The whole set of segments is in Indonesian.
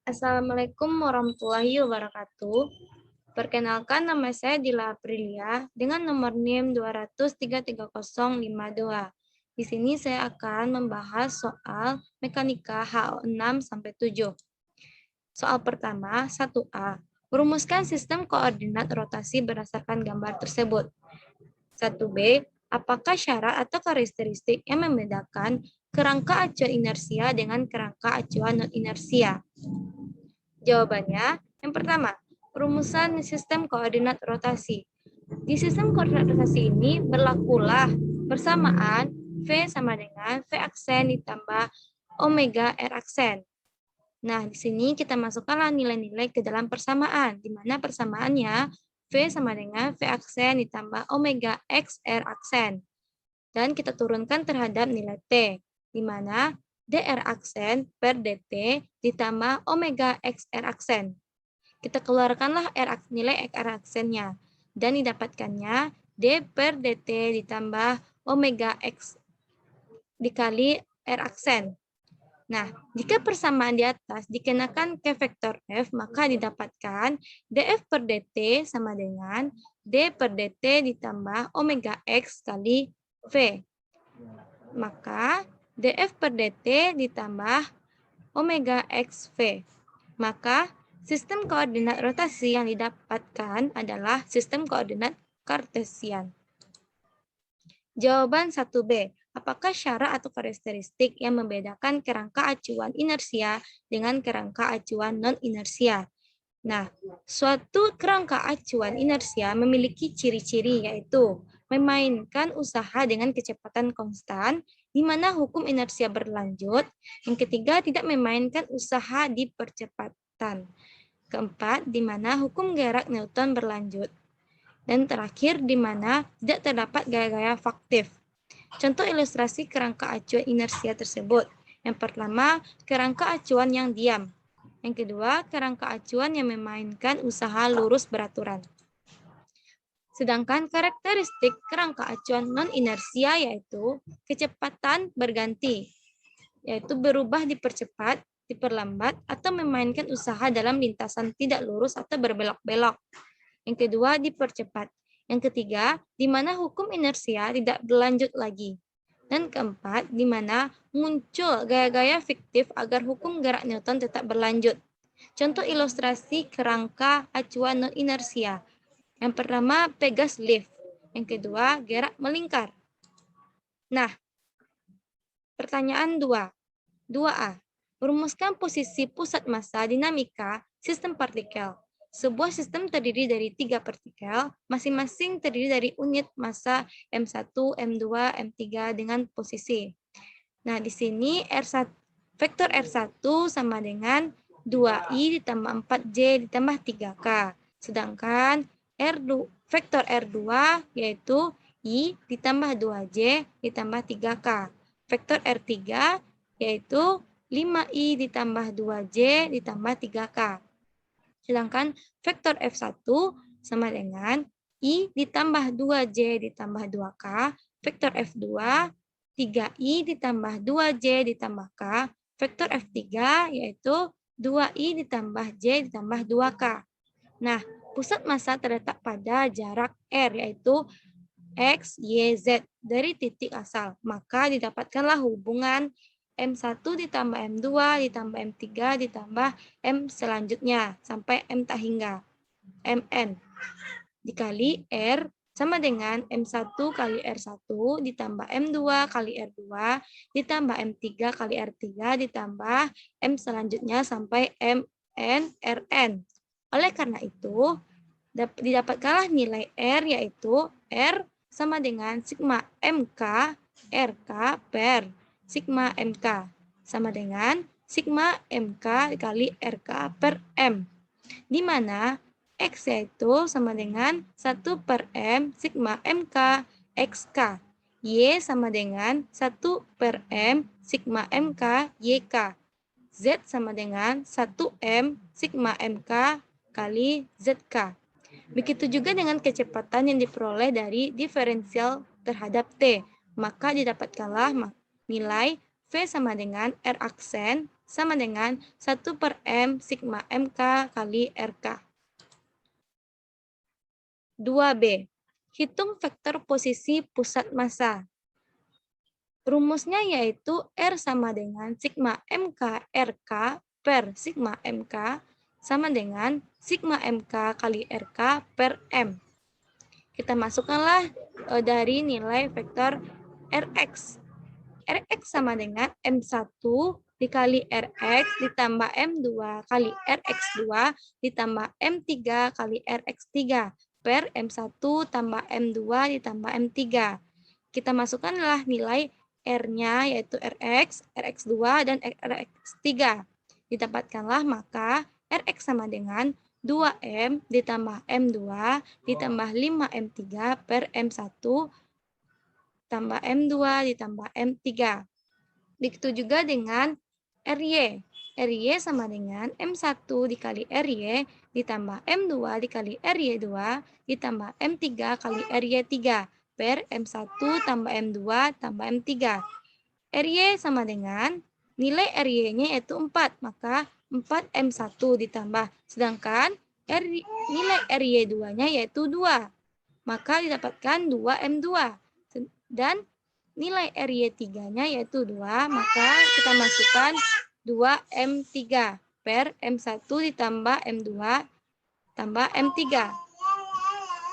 Assalamualaikum warahmatullahi wabarakatuh. Perkenalkan, nama saya Dila Aprilia dengan nomor NIM 2033052. Di sini saya akan membahas soal mekanika HO6 sampai 7. Soal pertama, 1A. Merumuskan sistem koordinat rotasi berdasarkan gambar tersebut. 1B. Apakah syarat atau karakteristik yang membedakan kerangka acuan inersia dengan kerangka acuan non-inersia? Jawabannya, yang pertama, perumusan sistem koordinat rotasi. Di sistem koordinat rotasi ini berlakulah bersamaan V sama dengan V aksen ditambah omega R aksen. Nah, di sini kita masukkanlah nilai-nilai ke dalam persamaan, di mana persamaannya V sama dengan V aksen ditambah omega X R aksen. Dan kita turunkan terhadap nilai T, di mana dr aksen per dt ditambah omega xr aksen. Kita keluarkanlah nilai r aksennya, dan didapatkannya d per dt ditambah omega x dikali r aksen. Nah, jika persamaan di atas dikenakan ke vektor f, maka didapatkan df per dt sama dengan d per dt ditambah omega x kali v. Maka df per dt ditambah omega x v. Maka sistem koordinat rotasi yang didapatkan adalah sistem koordinat kartesian. Jawaban 1B. Apakah syarat atau karakteristik yang membedakan kerangka acuan inersia dengan kerangka acuan non-inersia? Nah, suatu kerangka acuan inersia memiliki ciri-ciri yaitu memainkan usaha dengan kecepatan konstan, di mana hukum inersia berlanjut. Yang ketiga, tidak memainkan usaha di percepatan. Keempat, di mana hukum gerak Newton berlanjut. Dan terakhir, di mana tidak terdapat gaya-gaya faktif. Contoh ilustrasi kerangka acuan inersia tersebut. Yang pertama, kerangka acuan yang diam. Yang kedua, kerangka acuan yang memainkan usaha lurus beraturan. Sedangkan karakteristik kerangka acuan non-inersia yaitu kecepatan berganti, yaitu berubah dipercepat, diperlambat, atau memainkan usaha dalam lintasan tidak lurus atau berbelok-belok. Yang kedua, dipercepat. Yang ketiga, di mana hukum inersia tidak berlanjut lagi. Dan keempat, di mana muncul gaya-gaya fiktif agar hukum gerak Newton tetap berlanjut. Contoh ilustrasi kerangka acuan non-inersia. Yang pertama, Pegas lift. Yang kedua, gerak melingkar. Nah, pertanyaan 2. 2A. Merumuskan posisi pusat massa dinamika sistem partikel. Sebuah sistem terdiri dari 3 partikel, masing-masing terdiri dari unit massa M1, M2, M3 dengan posisi. Nah, di sini vektor R1 sama dengan 2i ditambah 4j ditambah 3k. Sedangkan vektor R2 yaitu i ditambah 2j ditambah 3k. Vektor R3 yaitu 5i ditambah 2j ditambah 3k. Sedangkan vektor F1 sama dengan I ditambah 2J ditambah 2K. Vektor F2, 3I ditambah 2J ditambah K. Vektor F3 yaitu 2I ditambah J ditambah 2K. Nah, pusat massa terletak pada jarak R yaitu X, Y, Z dari titik asal. Maka didapatkanlah hubungan M1 ditambah M2 ditambah M3 ditambah M selanjutnya sampai M tak hingga Mn dikali R sama dengan M1 kali R1 ditambah M2 kali R2 ditambah M3 kali R3 ditambah M selanjutnya sampai Mn Rn. Oleh karena itu, didapatkanlah nilai R yaitu R sama dengan sigma MK RK per sigma MK sama dengan sigma MK kali RK per M. Di mana X yaitu sama dengan 1 per M sigma MK XK. Y sama dengan 1 per M sigma MK YK. Z sama dengan 1 M sigma MK kali ZK. Begitu juga dengan kecepatan yang diperoleh dari diferensial terhadap T. Maka didapatkanlah nilai V sama dengan R aksen sama dengan 1/M sigma MK kali RK. 2B. Hitung vektor posisi pusat massa. Rumusnya yaitu R sama dengan sigma MK RK per sigma MK sama dengan sigma MK kali RK per M. Kita masukkanlah dari nilai vektor Rx. Rx sama dengan M1 dikali Rx ditambah M2 kali Rx2 ditambah M3 kali Rx3 per M1 tambah M2 ditambah M3. Kita masukkanlah nilai R-nya yaitu Rx, Rx2, dan Rx3. Didapatkanlah maka Rx sama dengan 2M ditambah M2 ditambah 5M3 per M1 tambah M2 ditambah M3. Begitu juga dengan RY. RY sama dengan M1 dikali RY ditambah M2 dikali RY2 ditambah M3 kali RY3 per M1 tambah M2 tambah M3. RY sama dengan nilai RY-nya yaitu 4, maka 4M1 ditambah. Sedangkan nilai RY2-nya yaitu 2, maka didapatkan 2M2. Dan nilai RY3-nya yaitu 2, maka kita masukkan 2M3 per M1 ditambah M2 tambah M3.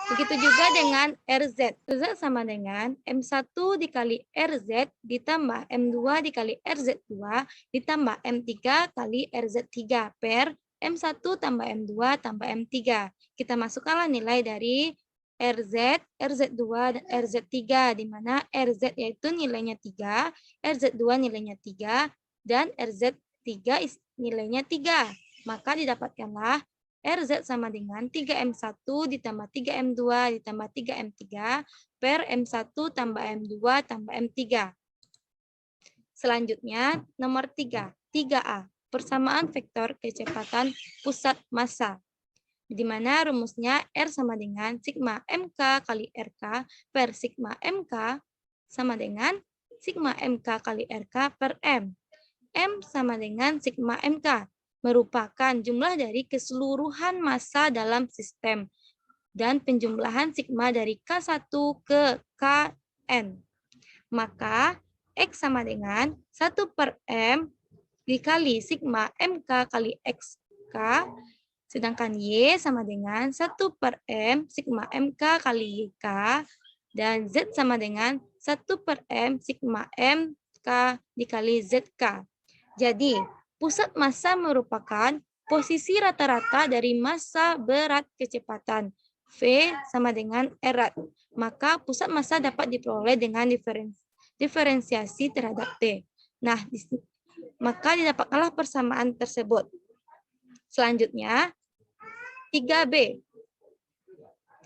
Begitu juga dengan RZ. RZ sama dengan M1 dikali RZ ditambah M2 dikali RZ2 ditambah M3 kali RZ3 per M1 tambah M2 tambah M3. Kita masukkanlah nilai dari RZ, RZ2, dan RZ3, di mana RZ yaitu nilainya 3, RZ2 nilainya 3, dan RZ3 nilainya 3. Maka didapatkanlah RZ sama dengan 3M1 ditambah 3M2 ditambah 3M3 per M1 tambah M2 tambah M3. Selanjutnya, nomor 3, 3A, persamaan vektor kecepatan pusat massa. Di mana rumusnya R sama dengan sigma MK kali RK per sigma MK sama dengan sigma MK kali RK per M. M sama dengan sigma MK, merupakan jumlah dari keseluruhan massa dalam sistem dan penjumlahan sigma dari K1 ke Kn. Maka X sama dengan 1/M dikali sigma MK kali XK, sedangkan Y sama dengan 1/M sigma MK kali YK, dan Z sama dengan 1/M sigma MK dikali ZK. Jadi, pusat massa merupakan posisi rata-rata dari massa berat kecepatan. V sama dengan R. Maka pusat massa dapat diperoleh dengan diferensiasi terhadap T. Nah, maka didapatkanlah persamaan tersebut. Selanjutnya, 3B.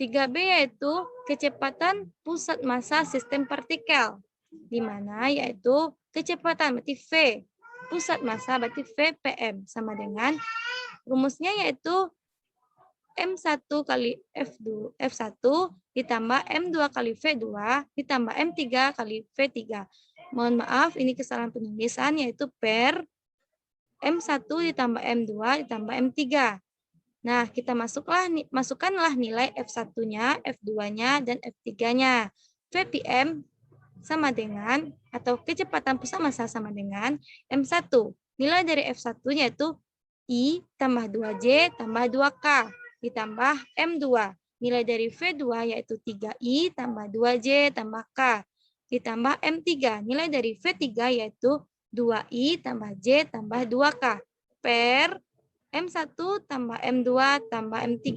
3B yaitu kecepatan pusat massa sistem partikel. Di mana yaitu kecepatan berarti V. Pusat massa berarti VPM sama dengan rumusnya yaitu M1 kali F1 ditambah M2 kali V2 ditambah M3 kali V3. Mohon maaf, ini kesalahan penulisan yaitu per M1 ditambah M2 ditambah M3. Nah, kita masukkanlah nilai F1-nya, F2-nya, dan F3-nya. VPM sama dengan, atau kecepatan pusat massa sama dengan M1. Nilai dari F1-nya itu I tambah 2J tambah 2K ditambah M2. Nilai dari V2 yaitu 3I tambah 2J tambah K ditambah M3. Nilai dari V3 yaitu 2I tambah J tambah 2K per M1 tambah M2 tambah M3.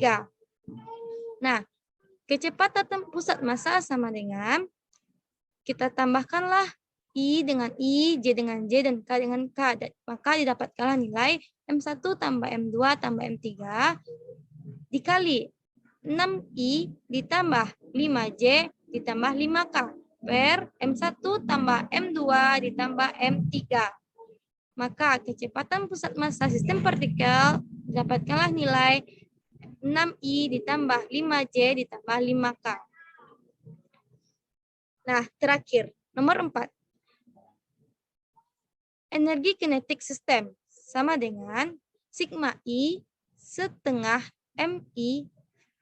Nah, kecepatan pusat massa sama dengan, kita tambahkanlah I dengan I, J dengan J, dan K dengan K. Maka didapatkanlah nilai M1 tambah M2 tambah M3 dikali 6I ditambah 5J ditambah 5K per M1 tambah M2 ditambah M3. Maka kecepatan pusat massa sistem partikel dapatkanlah nilai 6I ditambah 5J ditambah 5K. Nah, terakhir, nomor 4. Energi kinetik sistem. sama dengan sigma I setengah MI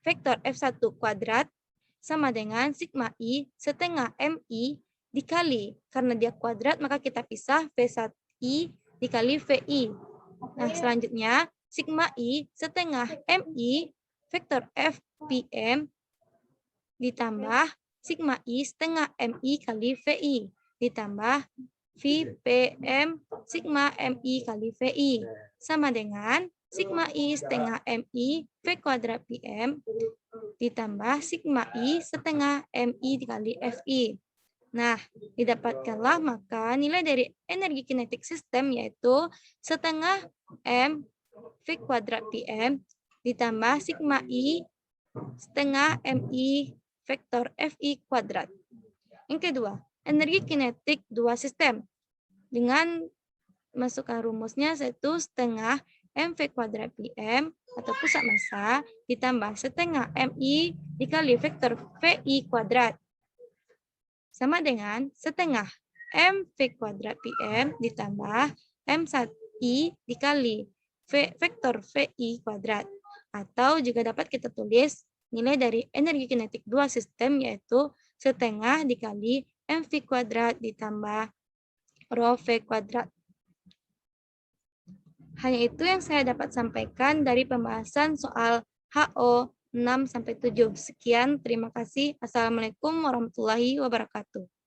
vektor F1 kuadrat sama dengan sigma I setengah MI dikali, karena dia kuadrat maka kita pisah V1I dikali VI. Nah, selanjutnya sigma I setengah MI vektor FPM ditambah sigma I setengah MI kali VI ditambah VPM sigma MI kali VI sama dengan sigma I setengah MI V kuadrat PM ditambah sigma I setengah MI dikali FI. Nah, didapatkanlah maka nilai dari energi kinetik sistem yaitu setengah M V kuadrat PM ditambah sigma I setengah MI vektor FI kuadrat. Yang kedua, energi kinetik dua sistem. Dengan masukkan rumusnya yaitu setengah MV kuadrat PM atau pusat massa ditambah setengah MI dikali vektor VI kuadrat. Sama dengan setengah MV kuadrat PM ditambah M1I dikali vektor VI kuadrat. Atau juga dapat kita tulis nilai dari energi kinetik dua sistem yaitu setengah dikali MV kuadrat ditambah rho V kuadrat. Hanya itu yang saya dapat sampaikan dari pembahasan soal HO 6-7. Sekian, terima kasih. Assalamualaikum warahmatullahi wabarakatuh.